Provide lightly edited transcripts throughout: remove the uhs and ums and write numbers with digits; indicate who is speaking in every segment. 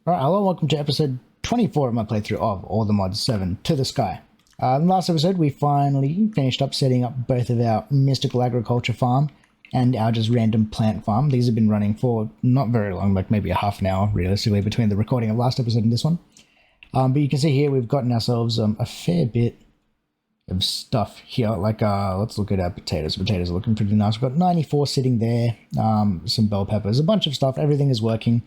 Speaker 1: Alright, hello and welcome to episode 24 of my playthrough of All the Mods 7 to the Sky. In the last episode, we finally finished up setting up both of our mystical agriculture farm and our just random plant farm. These have been running for not very long, like maybe a half an hour, realistically, between the recording of last episode and this one. But you can see here we've gotten ourselves a fair bit of stuff here. Like, let's look at our potatoes. Potatoes are looking pretty nice. We've got 94 sitting there, some bell peppers, a bunch of stuff. Everything is working.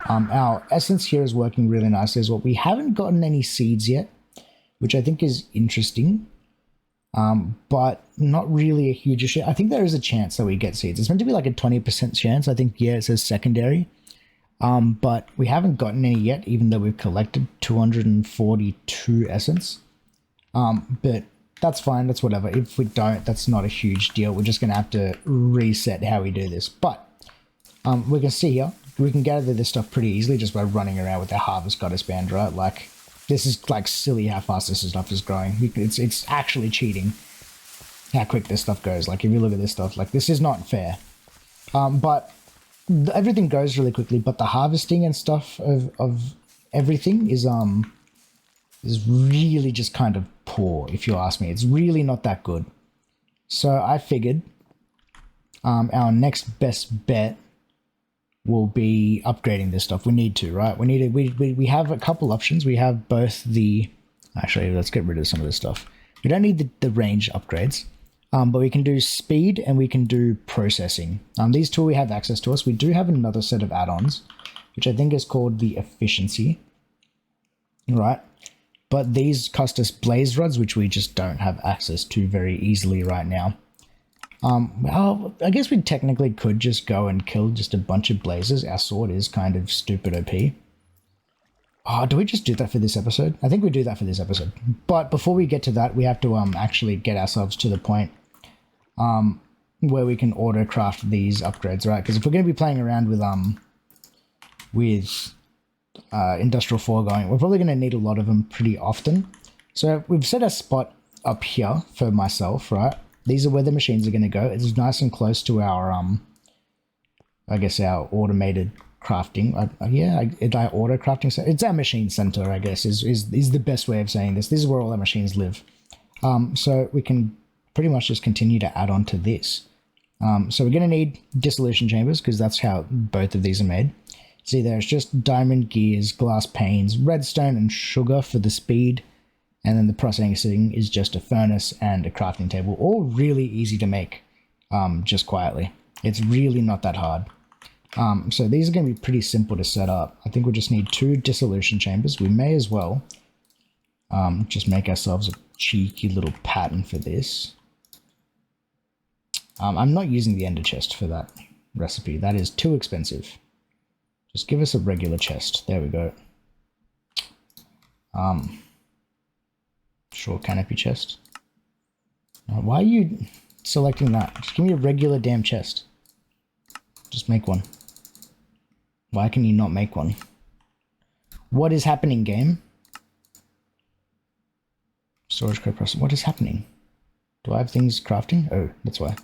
Speaker 1: Our essence here is working really nicely as well. We haven't gotten any seeds yet, which I think is interesting, but not really a huge issue. I think there is a chance that we get seeds. It's meant to be like a 20% chance. I think, yeah, it says secondary, but we haven't gotten any yet, even though we've collected 242 essence. But that's fine. That's whatever. If we don't, that's not a huge deal. We're just going to have to reset how we do this. But we can see here, we can gather this stuff pretty easily just by running around with our harvest goddess band, right? Like, this is like silly how fast this stuff is growing. It's actually cheating how quick this stuff goes. Like, if you look at this stuff, like, this is not fair. But everything goes really quickly, but the harvesting and stuff of everything is really just kind of poor, if you ask me. It's really not that good. So I figured our next best bet will be upgrading this stuff. We need to, right? We have a couple options. We have both the... Actually, let's get rid of some of this stuff. We don't need the range upgrades, but we can do speed and we can do processing. These two we have access to us. We do have another set of add-ons, which I think is called the efficiency, right? But these cost us blaze rods, which we just don't have access to very easily right now. Well, I guess we technically could just go and kill just a bunch of blazes. Our sword is kind of stupid OP. Oh, do we just do that for this episode? I think we do that for this episode. But before we get to that, we have to actually get ourselves to the point where we can auto craft these upgrades, right? Because if we're going to be playing around with industrial foregoing, we're probably going to need a lot of them pretty often. So we've set a spot up here for myself, right? These are where the machines are going to go. It's nice and close to our, I guess, our automated crafting. Our auto crafting center. It's our machine center, I guess, is the best way of saying this. This is where all our machines live. So we can pretty much just continue to add on to this. So we're going to need dissolution chambers because that's how both of these are made. See, there's just diamond gears, glass panes, redstone, and sugar for the speed. And then the processing is just a furnace and a crafting table. All really easy to make, just quietly. It's really not that hard. So these are going to be pretty simple to set up. I think we just need 2 dissolution chambers. We may as well just make ourselves a cheeky little pattern for this. I'm not using the ender chest for that recipe. That is too expensive. Just give us a regular chest. There we go. Short canopy chest. Why are you selecting that? Just give me a regular damn chest. Just make one. Why can you not make one? What is happening, game? Storage code processing. What is happening? Do I have things crafting? Oh, that's why.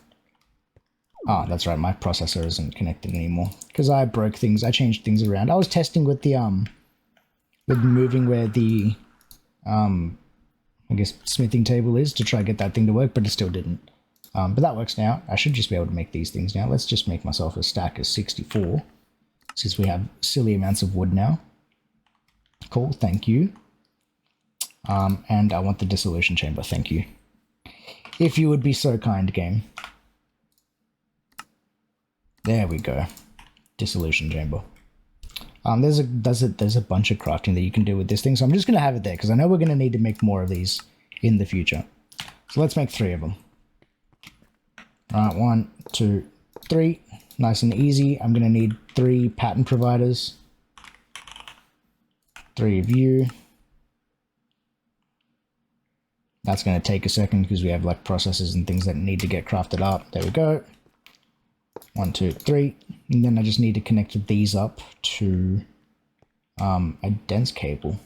Speaker 1: Ah, that's right. My processor isn't connected anymore because I broke things. I changed things around. I was testing with the with moving where the I guess smithing table is to try to get that thing to work, but it still didn't. But that works now. I should just be able to make these things now. Let's just make myself a stack of 64 since we have silly amounts of wood now. Cool, thank you. And I want the dissolution chamber, thank you. If you would be so kind, game. There we go. Dissolution chamber. There's a bunch of crafting that you can do with this thing, so I'm just going to have it there because I know we're going to need to make more of these in the future. So let's make 3 of them. Alright, 1, 2, 3. Nice and easy. I'm going to need 3 pattern providers. 3 of you. That's going to take a second because we have like processes and things that need to get crafted up. There we go. 1, 2, 3, and then I just need to connect these up to a dense cable.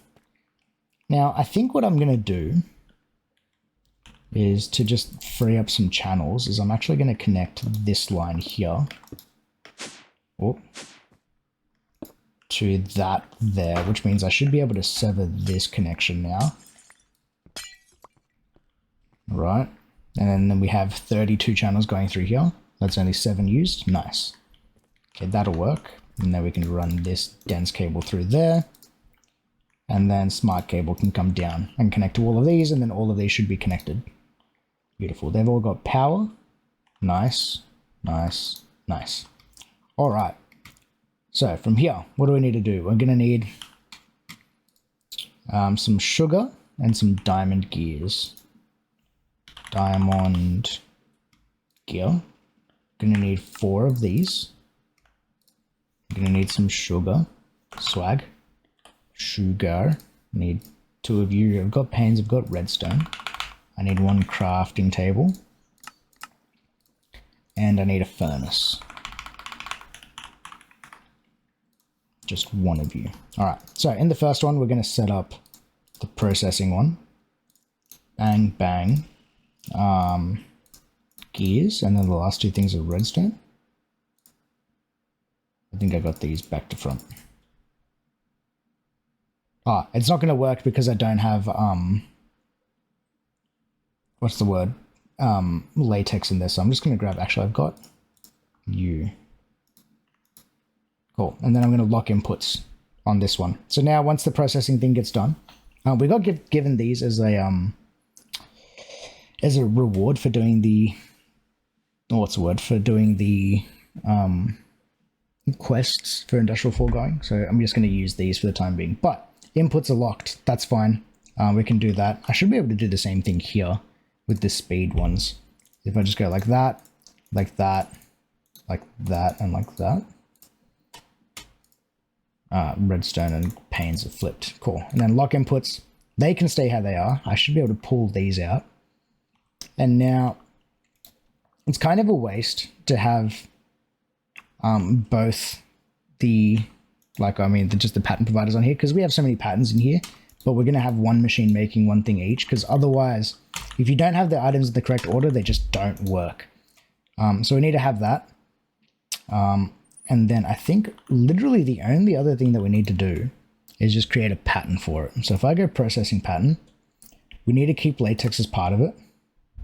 Speaker 1: Now, I think what I'm going to do is to just free up some channels is I'm actually going to connect this line here to that there, which means I should be able to sever this connection now. Right. And then we have 32 channels going through here. That's only 7 used. Nice. Okay, that'll work. And then we can run this dense cable through there. And then smart cable can come down and connect to all of these, and then all of these should be connected. Beautiful. They've all got power. Nice, nice, nice. All right. So from here, what do we need to do? We're going to need some sugar and some diamond gears. Diamond gear. Going to need 4 of these. Going to need some sugar. Swag. Sugar. Need 2 of you. I've got panes, I've got redstone. I need 1 crafting table. And I need a furnace. Just 1 of you. Alright, so in the first one, we're going to set up the processing one. Bang, bang. Gears, and then the last 2 things are redstone. I think I got these back to front. Ah, it's not going to work because I don't have, what's the word? Latex in this, so I'm just going to grab, actually I've got you. Cool, and then I'm going to lock inputs on this one. So now once the processing thing gets done, we got given these as a reward for doing the, what's the word, for doing the quests for industrial foregoing. So I'm just going to use these for the time being, but inputs are locked. That's fine. We can do that. I should be able to do the same thing here with the speed ones. If I just go like that, like that, like that, and like that. Redstone and panes are flipped. Cool. And then lock inputs. They can stay how they are. I should be able to pull these out. And now it's kind of a waste to have both the, just the pattern providers on here, because we have so many patterns in here, but we're going to have one machine making one thing each, because otherwise, if you don't have the items in the correct order, they just don't work. So we need to have that. And then I think literally the only other thing that we need to do is just create a pattern for it. So if I go processing pattern, we need to keep latex as part of it.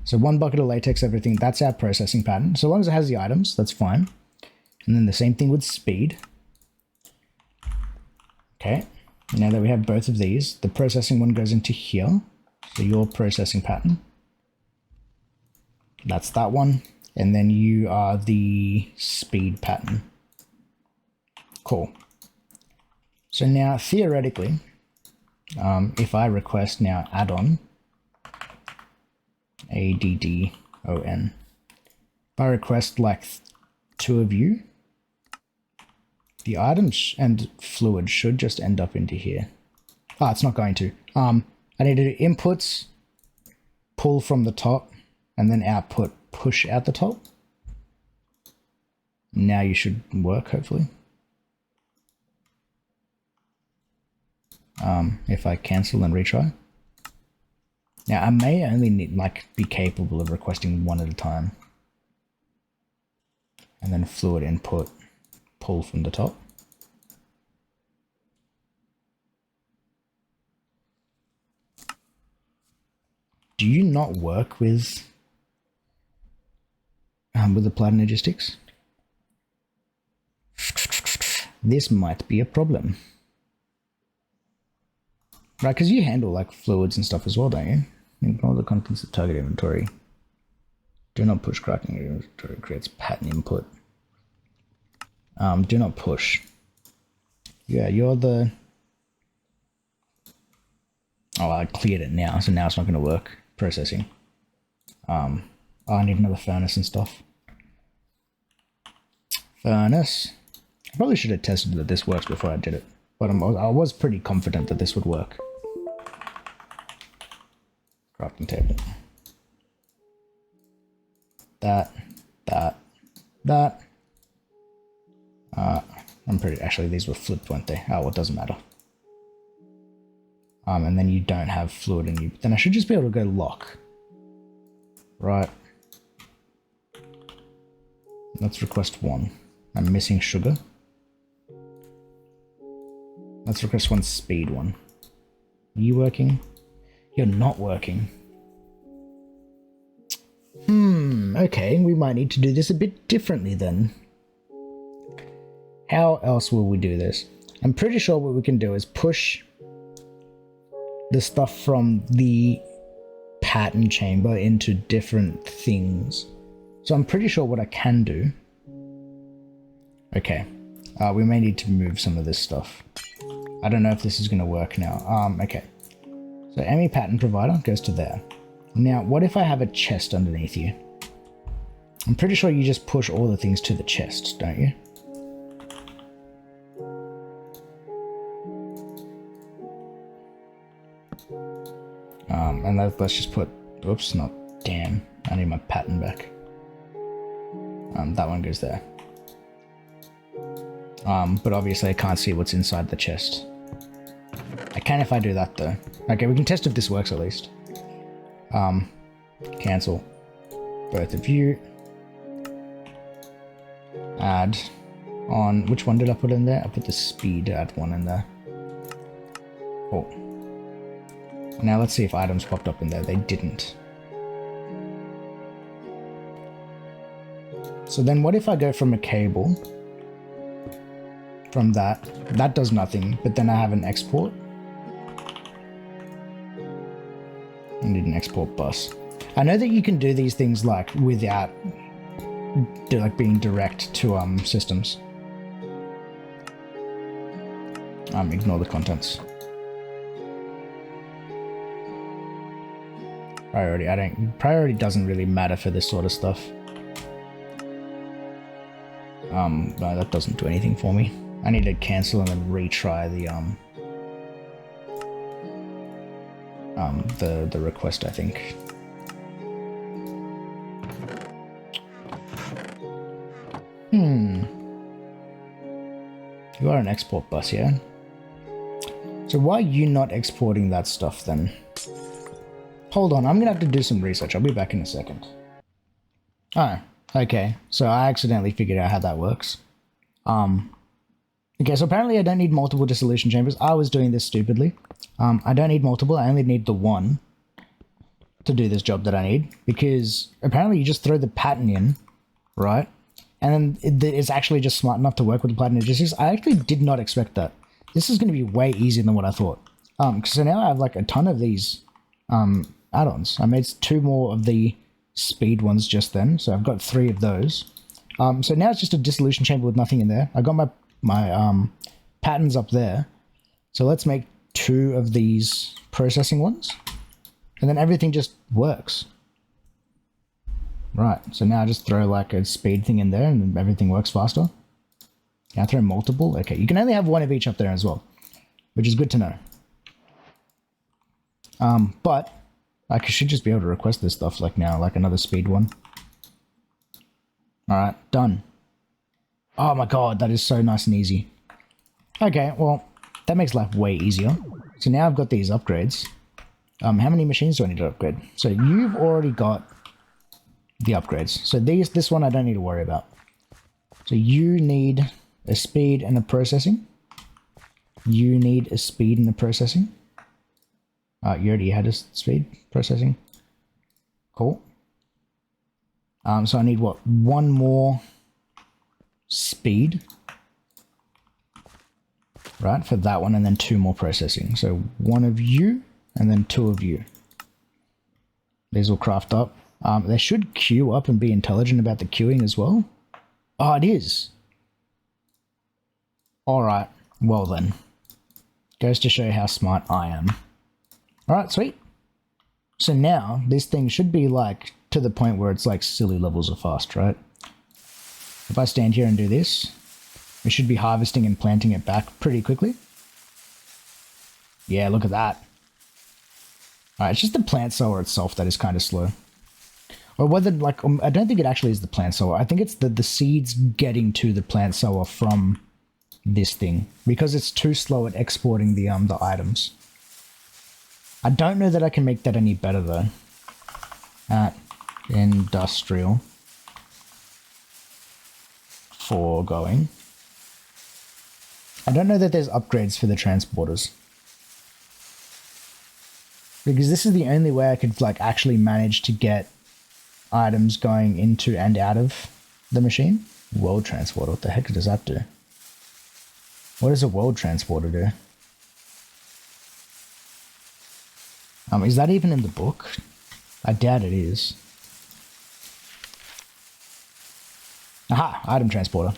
Speaker 1: So 1 bucket of latex, everything, that's our processing pattern. So long as it has the items, that's fine. And then the same thing with speed. Okay, now that we have both of these, the processing one goes into here. So your processing pattern. That's that one. And then you are the speed pattern. Cool. So now theoretically, if I request now add-on, ADDON, if I request like 2 of you, the items and fluid should just end up into here. Ah, it's not going to. I need to do inputs, pull from the top, and then output, push out the top. Now you should work, hopefully. If I cancel and retry. Now I may only need, be capable of requesting 1 at a time. And then fluid input, pull from the top. Do you not work with the platinum logistics? This might be a problem. Right, because you handle fluids and stuff as well, don't you? Ignore the contents of target inventory. Do not push cracking inventory creates pattern input. Do not push. Yeah, you're the... Oh, I cleared it now, so now it's not going to work. Processing. Oh, I need another furnace and stuff. Furnace. I probably should have tested that this works before I did it, but I was pretty confident that this would work. Crafting table. That. I'm pretty, actually these were flipped, weren't they? Oh, well, it doesn't matter. And then you don't have fluid in you. Then I should just be able to go lock. Right. Let's request 1. I'm missing sugar. Let's request one speed one. Are you working? You're not working. Okay, we might need to do this a bit differently then. How else will we do this? I'm pretty sure what we can do is push the stuff from the pattern chamber into different things. So I'm pretty sure what I can do. Okay, we may need to move some of this stuff. I don't know if this is going to work now. Okay, so ME pattern provider goes to there. Now, what if I have a chest underneath you? I'm pretty sure you just push all the things to the chest, don't you? And let's just put, oops, not, damn, I need my pattern back. That one goes there. But obviously I can't see what's inside the chest. I can if I do that though. Okay, we can test if this works at least. Cancel both of you. Add on, which one did I put in there? I put the speed add one in there. Cool. Now let's see if items popped up in there. They didn't. So then what if I go from a cable? From that does nothing, but then I have an export. I need an export bus. I know that you can do these things like without being direct to systems. Ignore the contents. Priority doesn't really matter for this sort of stuff. No, that doesn't do anything for me. I need to cancel and then retry the request, I think. You are an export bus, yeah? So why are you not exporting that stuff then? Hold on, I'm gonna have to do some research. I'll be back in a second. Oh, okay. So I accidentally figured out how that works. Okay, so apparently I don't need multiple dissolution chambers. I was doing this stupidly. I don't need multiple, I only need the one to do this job that I need, because apparently you just throw the pattern in, right? And then it's actually just smart enough to work with the pattern logistics. I actually did not expect that. This is going to be way easier than what I thought. So now I have like a ton of these add-ons. I made 2 more of the speed ones just then, so I've got 3 of those. So now it's just a dissolution chamber with nothing in there. I got my patterns up there. So let's make 2 of these processing ones, and then everything just works. Right, so now I just throw like a speed thing in there and everything works faster. Can I throw multiple? Okay, you can only have 1 of each up there as well, which is good to know. But I should just be able to request this stuff like now, like another speed one. Alright, done. Oh my god, that is so nice and easy. Okay, well, that makes life way easier. So now I've got these upgrades. How many machines do I need to upgrade? So you've already got the upgrades. So this one I don't need to worry about. So you need a speed and a processing. You need a speed and a processing. You already had a speed processing. Cool. So I need what? 1 more speed. Right, for that one, and then 2 more processing. So 1 of you, and then 2 of you. These will craft up. They should queue up and be intelligent about the queuing as well. Oh, it is. Alright, well then. Goes to show how smart I am. Alright, sweet. So now, this thing should be like, to the point where it's like silly levels of fast, right? If I stand here and do this, we should be harvesting and planting it back pretty quickly. Yeah, look at that. Alright, it's just the plant sower itself that is kind of slow. Or whether, like, I don't think it actually is the plant sower. I think it's the seeds getting to the plant sower from this thing, because it's too slow at exporting the items. I don't know that I can make that any better though. At industrial foregoing. I don't know that there's upgrades for the transporters. Because this is the only way I could like actually manage to get items going into and out of the machine. World transporter, what the heck does that do? What does a world transporter do? Is that even in the book? I doubt it is. Aha! Item transporter.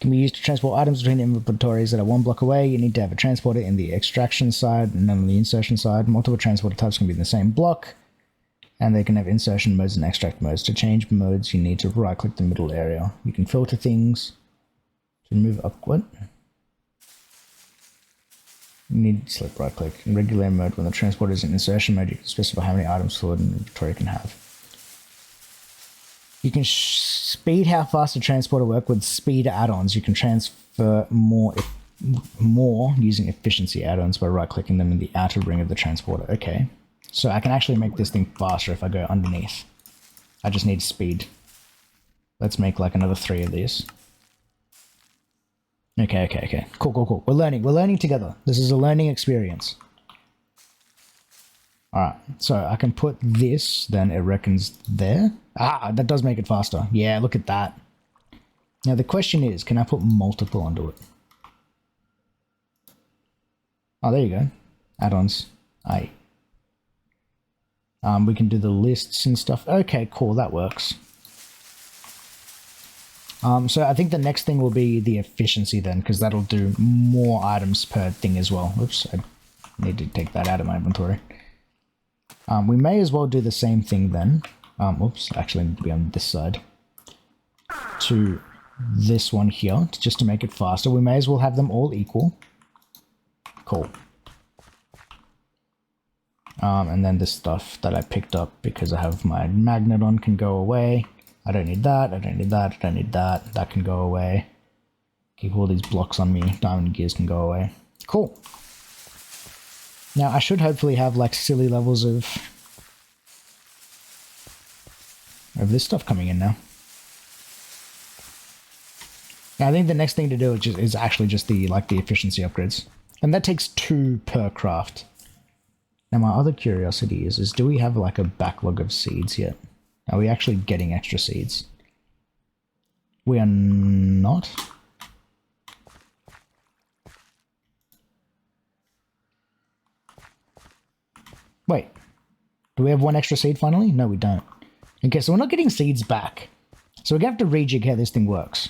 Speaker 1: Can be used to transport items between inventories that are one block away. You need to have a transporter in the extraction side and none on the insertion side. Multiple transporter types can be in the same block. And they can have insertion modes and extract modes. To change modes, you need to right-click the middle area. You can filter things to move upward. You need to select right-click. In regular mode, when the transporter is in insertion mode, you can specify how many items stored in inventory it can have. You can speed how fast a transporter works with speed add-ons. You can transfer more using efficiency add-ons by right-clicking them in the outer ring of the transporter. Okay. So I can actually make this thing faster if I go underneath. I just need speed. Let's make like another 3 of these. Okay. Cool. We're learning together. This is a learning experience. Alright, so I can put this, then it reckons there. Ah, that does make it faster. Yeah, look at that. Now the question is, can I put multiple onto it? Oh, there you go. Add-ons. We can do the lists and stuff. Okay, cool, that works. So I think the next thing will be the efficiency then, because that'll do more items per thing as well. Oops, I need to take that out of my inventory. We may as well do the same thing then. Oops, actually I need to be on this side. To this one here, just to make it faster. We may as well have them all equal. Cool. And then this stuff that I picked up because I have my magnet on can go away. I don't need that, I don't need that, I don't need that. That can go away. Keep all these blocks on me. Diamond gears can go away. Cool. Now I should hopefully have like silly levels of this stuff coming in now. Now I think the next thing to do is actually just the efficiency upgrades. And that takes 2 per craft. Now my other curiosity is do we have like a backlog of seeds yet? Are we actually getting extra seeds? We are not. Wait, do we have 1 extra seed finally? No, we don't. Okay, so we're not getting seeds back. So we're going to have to rejig how this thing works.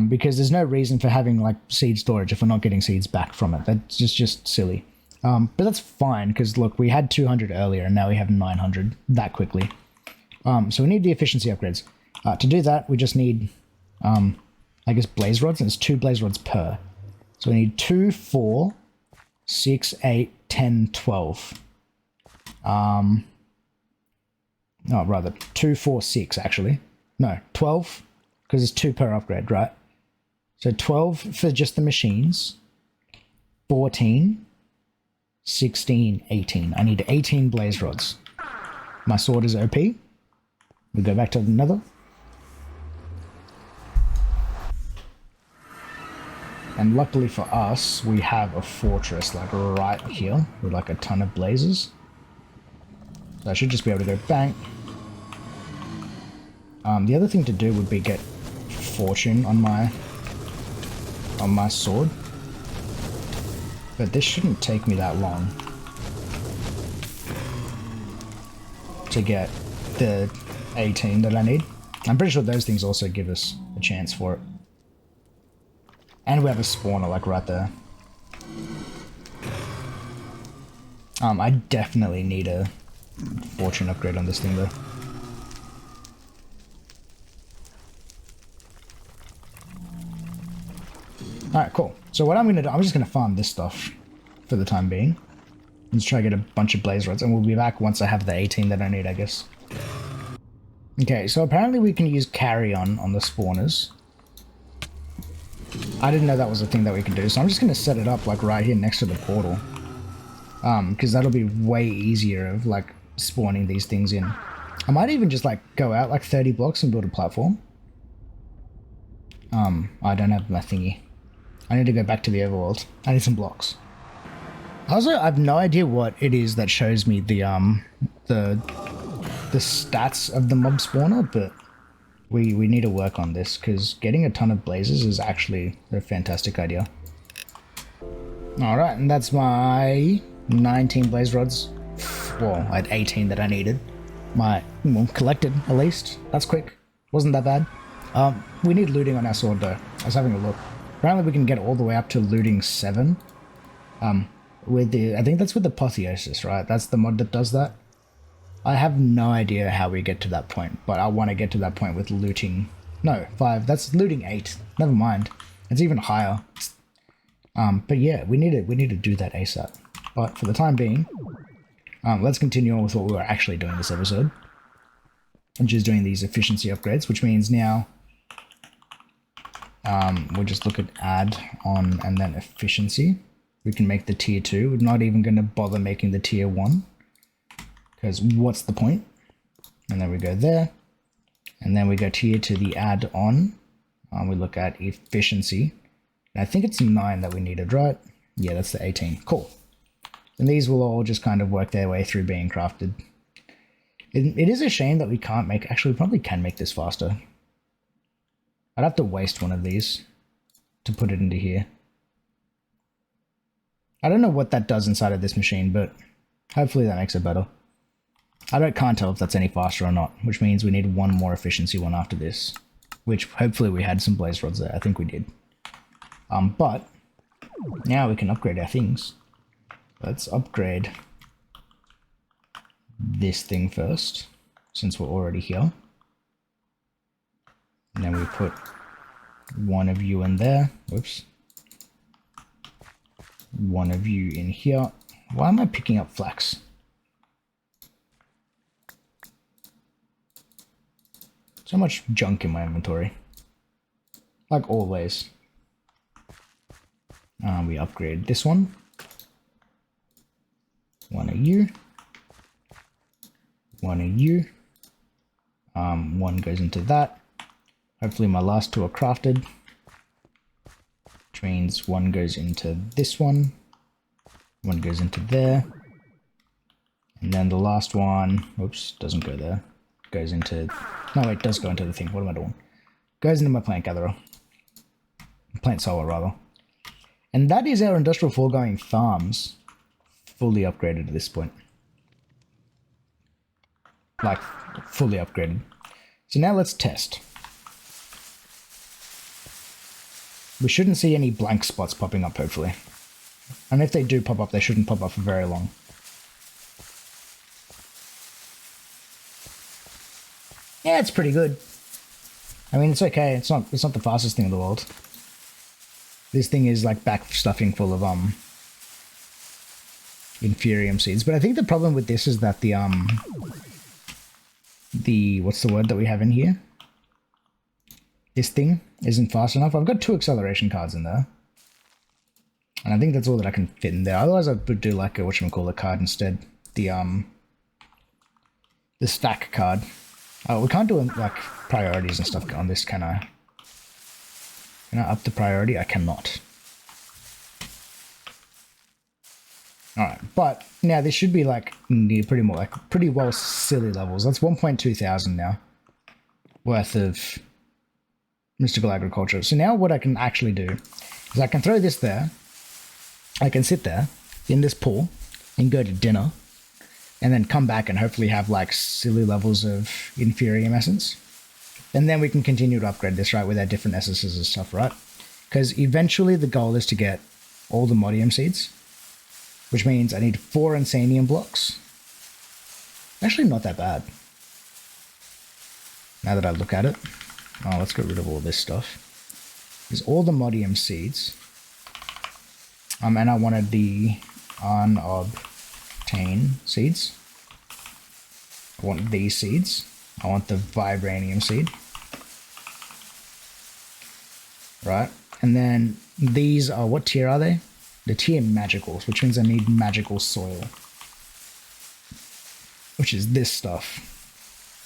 Speaker 1: Because there's no reason for having like seed storage if we're not getting seeds back from it. That's just silly. But that's fine, because look, we had 200 earlier and now we have 900 that quickly. So we need the efficiency upgrades. To do that, we just need, I guess, blaze rods, and it's 2 blaze rods per. So we need 2, 4, 6, 8, 10, 12. Oh, rather, 2, 4, 6, actually. No, 12, because it's 2 per upgrade, right? So 12 for just the machines, 14, 16, 18. I need 18 blaze rods. My sword is OP. We go back to the nether. And luckily for us, we have a fortress like right here with like a ton of blazes. So I should just be able to go bang. The other thing to do would be get fortune on my sword. But this shouldn't take me that long to get the 18 that I need. I'm pretty sure those things also give us a chance for it. And we have a spawner like right there. I definitely need a fortune upgrade on this thing though. Alright, cool. So what I'm going to do, I'm just going to farm this stuff for the time being. Let's try to get a bunch of blaze rods, and we'll be back once I have the 18 that I need, I guess. Okay, so apparently we can use carry-on the spawners. I didn't know that was a thing that we could do, so I'm just going to set it up like right here next to the portal. Because that'll be way easier of like spawning these things in. I might even just like go out like 30 blocks and build a platform. I don't have my thingy. I need to go back to the overworld. I need some blocks. Also, I have no idea what it is that shows me the stats of the mob spawner, but we need to work on this because getting a ton of blazes is actually a fantastic idea. Alright, and that's my 19 blaze rods. Well, I had 18 that I needed. Well, collected at least. That's quick. Wasn't that bad. We need looting on our sword though. I was having a look. Apparently we can get all the way up to looting 7. With the, I think that's with the apotheosis, right? That's the mod that does that. I have no idea how we get to that point, but I want to get to that point with looting. No, 5. That's looting 8. Never mind. It's even higher. But yeah, we need to do that ASAP. But for the time being, let's continue on with what we were actually doing this episode, which is doing these efficiency upgrades, which means now we'll just look at add on and then efficiency. We can make the tier 2. We're not even going to bother making the tier 1 because what's the point? And then we go there, and then we go tier to the add on. We look at efficiency. And I think it's 9 that we needed, right? Yeah, that's the 18. Cool. And these will all just kind of work their way through being crafted. It is a shame that we can't make... Actually, we probably can make this faster. I'd have to waste one of these to put it into here. I don't know what that does inside of this machine, but hopefully that makes it better. Can't tell if that's any faster or not, which means we need one more efficiency one after this, which hopefully we had some blaze rods there. I think we did. But now we can upgrade our things. Let's upgrade this thing first, since we're already here. And then we put one of you in there. Whoops. One of you in here. Why am I picking up flax? So much junk in my inventory. Like always. We upgrade this one. One of you. One of you. One goes into that. Hopefully my last 2 are crafted. Which means one goes into this one. One goes into there. And then the last one, oops, doesn't go there. Goes into, no wait, does go into the thing. What am I doing? Goes into my plant gatherer. Plant sower, rather. And that is our industrial foregoing farms fully upgraded at this point. Like, fully upgraded. So now let's test. We shouldn't see any blank spots popping up, hopefully. And if they do pop up, they shouldn't pop up for very long. Yeah, it's pretty good. I mean, it's okay. It's not the fastest thing in the world. This thing is like back stuffing full of inferium seeds. But I think the problem with this is that the what's the word that we have in here? This thing isn't fast enough. I've got 2 acceleration cards in there. And I think that's all that I can fit in there. Otherwise I would do like a whatchamacallit card instead. The stack card. Oh, we can't do like priorities and stuff on this, can I? Can I up the priority? I cannot. Alright, but now this should be like near pretty well silly levels. That's 1.2 thousand now worth of mystical agriculture. So now what I can actually do is I can throw this there. I can sit there in this pool and go to dinner and then come back and hopefully have like silly levels of inferium essence. And then we can continue to upgrade this, right, with our different essences and stuff, right? Because eventually the goal is to get all the modium seeds, which means I need 4 insanium blocks. Actually not that bad. Now that I look at it. Oh, let's get rid of all this stuff. There's all the modium seeds. And I wanted the unobtained seeds. I want these seeds. I want the vibranium seed. Right. And then these are, what tier are they? The tier magicals, which means I need magical soil. Which is this stuff.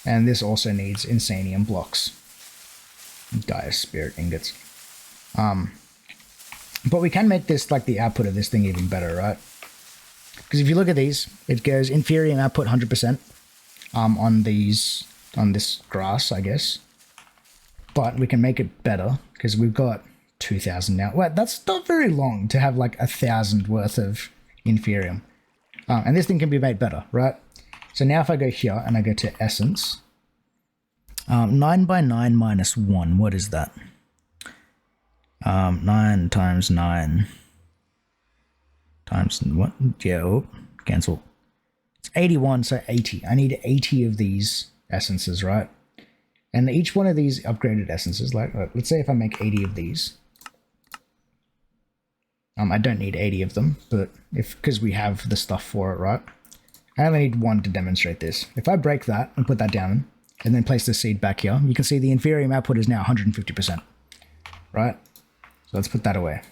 Speaker 1: And this also needs insanium blocks. Dire spirit ingots. But we can make this, like, the output of this thing even better, right? Because if you look at these, it goes inferium output 100% on this grass, I guess. But we can make it better because we've got 2,000 now. Well, that's not very long to have like 1,000 worth of inferium. And this thing can be made better, right? So now if I go here and I go to essence, 9 by 9 minus 1, what is that? 9 times 9 times what? Yeah, oh, cancel. It's 81, so 80. I need 80 of these essences, right? And each one of these upgraded essences, like, let's say if I make 80 of these, I don't need 80 of them, but because we have the stuff for it, right? I only need one to demonstrate this. If I break that and put that down and then place the seed back here, you can see the inferium output is now 150%, right? So let's put that away.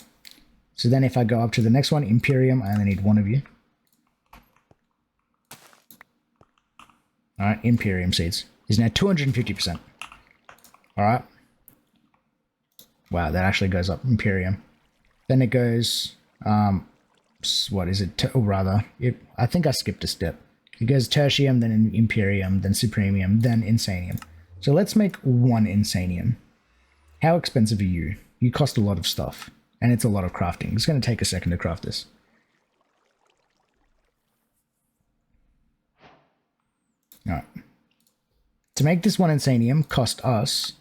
Speaker 1: So then if I go up to the next one, Imperium, I only need one of you. All right, Imperium seeds is now 250%. All right. Wow, that actually goes up, Imperium. Then it goes, what is it? Or rather, I think I skipped a step. It goes Tertium, then Imperium, then Supremium, then Insanium. So let's make one Insanium. How expensive are you? You cost a lot of stuff. And it's a lot of crafting. It's going to take a second to craft this. Alright. To make this one Insanium cost us,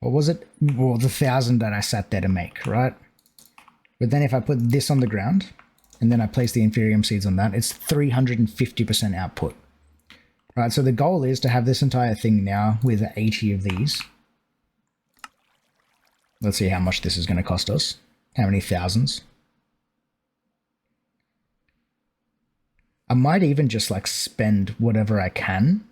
Speaker 1: what was it? Well, the 1,000 that I sat there to make, right? But then if I put this on the ground, and then I place the Inferium seeds on that, it's 350% output. Right, so the goal is to have this entire thing now with 80 of these. Let's see how much this is going to cost us. How many thousands? I might even just like spend whatever I can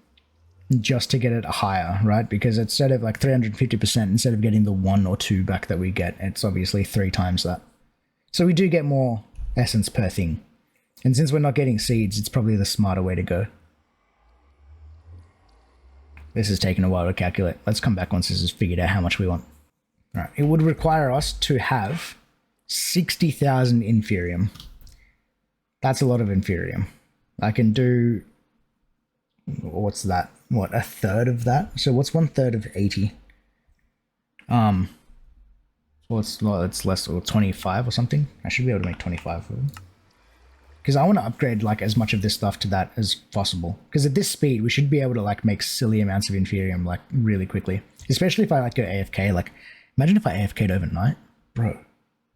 Speaker 1: just to get it higher, right? Because instead of like 350%, instead of getting the 1 or 2 back that we get, it's obviously 3 times that. So we do get more essence per thing. And since we're not getting seeds, it's probably the smarter way to go. This is taking a while to calculate. Let's come back once this is figured out how much we want. All right, it would require us to have 60,000 inferium. That's a lot of inferium. I can do, what's that? What, a third of that? So what's 1/3 of 80? Well, it's less, or 25 or something. I should be able to make 25 of them. Because I want to upgrade like as much of this stuff to that as possible. Because at this speed, we should be able to like make silly amounts of inferium like really quickly. Especially if I like go AFK. Like, imagine if I AFK'd overnight, bro.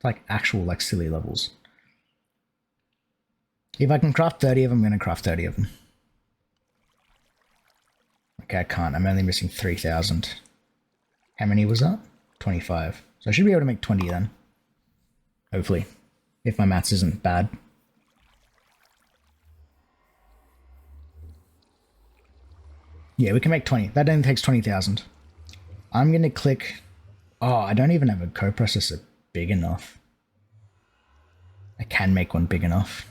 Speaker 1: Like actual like silly levels. If I can craft 30 of them, I'm going to craft 30 of them. Okay, I can't. I'm only missing 3,000. How many was that? 25. So I should be able to make 20 then. Hopefully. If my maths isn't bad. Yeah, we can make 20. That only takes 20,000. I'm going to click... Oh, I don't even have a coprocessor big enough. I can make one big enough.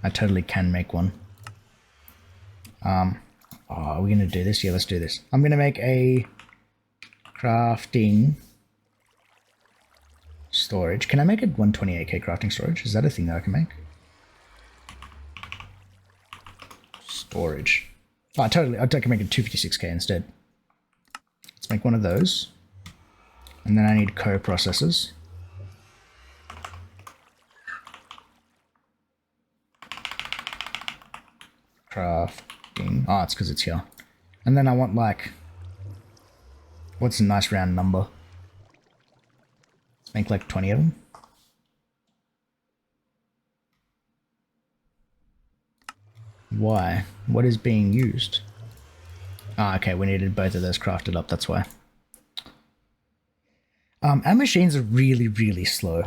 Speaker 1: I totally can make one. Oh, are we going to do this? Yeah, let's do this. I'm going to make a crafting storage. Can I make a 128k crafting storage? Is that a thing that I can make? Storage. Oh, totally. I can make it 256k instead. Let's make one of those. And then I need coprocessors. Crafting. Oh, it's because it's here. And then I want like... What's a nice round number? Let's make like 20 of them. Why? What is being used? Ah, okay, we needed both of those crafted up, that's why. Our machines are really, really slow.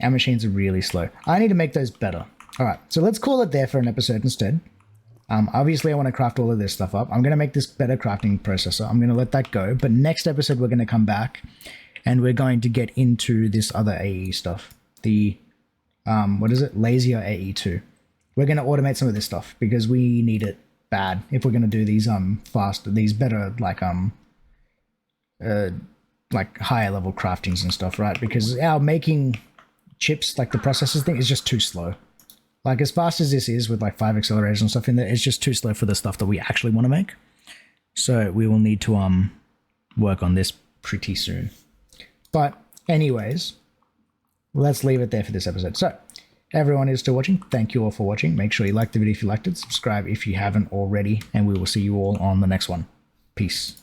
Speaker 1: Our machines are really slow. I need to make those better. Alright, so let's call it there for an episode instead. Obviously I want to craft all of this stuff up. I'm going to make this better crafting processor. I'm going to let that go. But next episode we're going to come back and we're going to get into this other AE stuff. The, what is it? Lazier AE2. We're going to automate some of this stuff because we need it bad if we're going to do these these better like like higher level craftings and stuff, right? Because our making chips, like the processes thing, is just too slow. Like as fast as this is with like 5 accelerators and stuff in there, it's just too slow for the stuff that we actually want to make. So we will need to work on this pretty soon. But anyways, let's leave it there for this episode. So everyone who's still watching, thank you all for watching. Make sure you like the video if you liked it, subscribe if you haven't already, and we will see you all on the next one. Peace.